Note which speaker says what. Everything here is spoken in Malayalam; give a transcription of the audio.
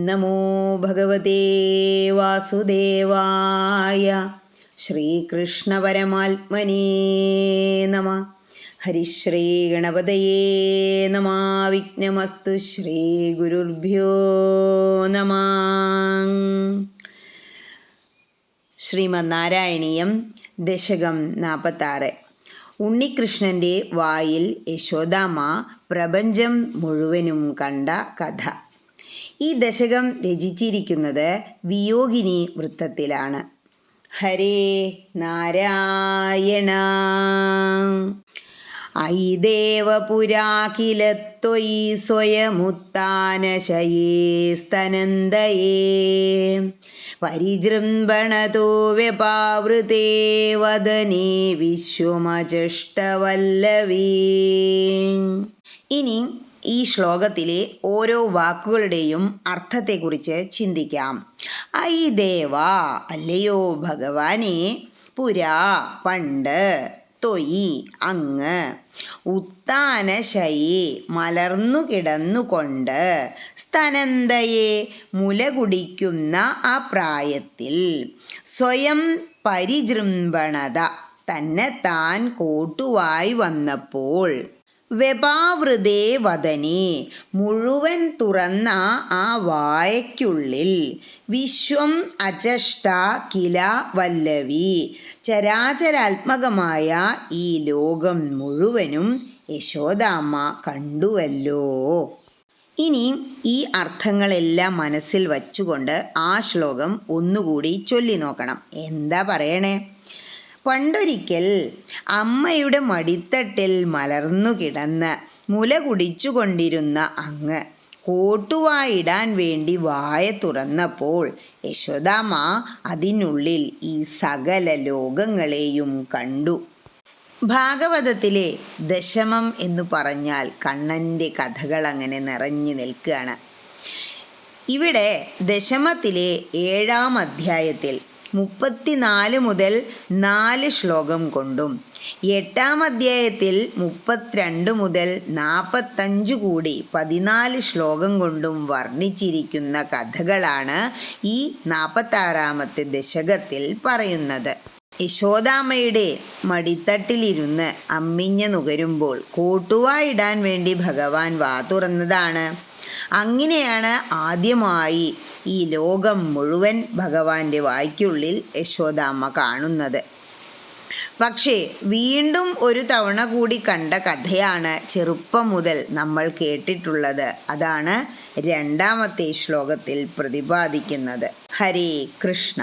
Speaker 1: നമോ ഭഗവതേ വാസുദേവായ. ശ്രീകൃഷ്ണ പരമാത്മനേ നമഃ. ഹരിശ്രീ ഗണപതയേ നമഃ. വിഘ്നമസ്തു. ശ്രീ ഗുരുഭ്യോ നമഃ. ശ്രീമന്നാരായണീയം ദശകം 46. ഉണ്ണികൃഷ്ണൻ്റെ വായിൽ യശോദാമ്മ പ്രപഞ്ചം മുഴുവനും കണ്ട കഥ. ഈ ദശകം രചിച്ചിരിക്കുന്നത് വിയോഗിനി വൃത്തത്തിലാണ്. ഹരേ നാരായണ. ഐ ദേവപുരാ കില ത്വയി സ്വയമുത്താനശയേ സ്തനന്ദയേ പരിജൃംഭണതോ വ്യപാവൃതേ വദനേ വിശ്വമജഷ്ടവല്ലവീ. ഇനി ഈ ശ്ലോകത്തിലെ ഓരോ വാക്കുകളുടെയും അർത്ഥത്തെക്കുറിച്ച് ചിന്തിക്കാം. ഐ ദേവ, അല്ലയോ ഭഗവാനെ, പുരാ, പണ്ട്, ത്വയി, അങ്ങ്, ഉത്താനശയേ, മലർന്നു കിടന്നുകൊണ്ട്, സ്തനന്തയെ, മുല കുടിക്കുന്ന ആ പ്രായത്തിൽ, സ്വയം പരിജൃംഭണത, തന്നെത്താൻ കോട്ടുവായി വന്നപ്പോൾ, വ്യപാവൃതേ വദനേ, മുഴുവൻ തുറന്ന ആ വായയ്ക്കുള്ളിൽ, വിശ്വം അചഷ്ട കില വല്ലവി, ചരാചരാത്മകമായ ഈ ലോകം മുഴുവനും യശോദാമ്മ കണ്ടുവല്ലോ. ഇനി ഈ അർത്ഥങ്ങളെല്ലാം മനസ്സിൽ വച്ചുകൊണ്ട് ആ ശ്ലോകം ഒന്നുകൂടി ചൊല്ലി നോക്കണം. എന്താ പറയണേ? പണ്ടൊരിക്കൽ അമ്മയുടെ മടിത്തട്ടിൽ മലർന്നു കിടന്ന് മുല കുടിച്ചുകൊണ്ടിരുന്ന അങ്ങ് കോട്ടുവായിടാൻ വേണ്ടി വായ തുറന്നപ്പോൾ യശോദാമ്മ അതിനുള്ളിൽ ഈ സകല ലോകങ്ങളെയും കണ്ടു. ഭാഗവതത്തിലെ ദശമം എന്നു പറഞ്ഞാൽ കണ്ണൻ്റെ കഥകൾ അങ്ങനെ നിറഞ്ഞു നിൽക്കുകയാണ്. ഇവിടെ ദശമത്തിലെ 7-ാം അധ്യായത്തിൽ 34 മുതൽ 4 ശ്ലോകം കൊണ്ടും 8-ാം അധ്യായത്തിൽ 32 മുതൽ 45 കൂടി 14 ശ്ലോകം കൊണ്ടും വർണ്ണിച്ചിരിക്കുന്ന കഥകളാണ് ഈ 46-ാമത്തെ ദശകത്തിൽ പറയുന്നത്. യശോദാമ്മയുടെ മടിത്തട്ടിലിരുന്ന് അമ്മിഞ്ഞ നുകരുമ്പോൾ കോട്ടുവായിടാൻ വേണ്ടി ഭഗവാൻ വാ തുറന്നതാണ്. അങ്ങനെയാണ് ആദ്യമായി ഈ ലോകം മുഴുവൻ ഭഗവാന്റെ വായ്ക്കുള്ളിൽ യശോദാമ്മ കാണുന്നത്. പക്ഷേ വീണ്ടും ഒരു തവണ കൂടി കണ്ട കഥയാണ് ചെറുപ്പം മുതൽ നമ്മൾ കേട്ടിട്ടുള്ളത്. അതാണ് 2-ാമത്തെ ശ്ലോകത്തിൽ പ്രതിപാദിക്കുന്നത്. ഹരേ കൃഷ്ണ.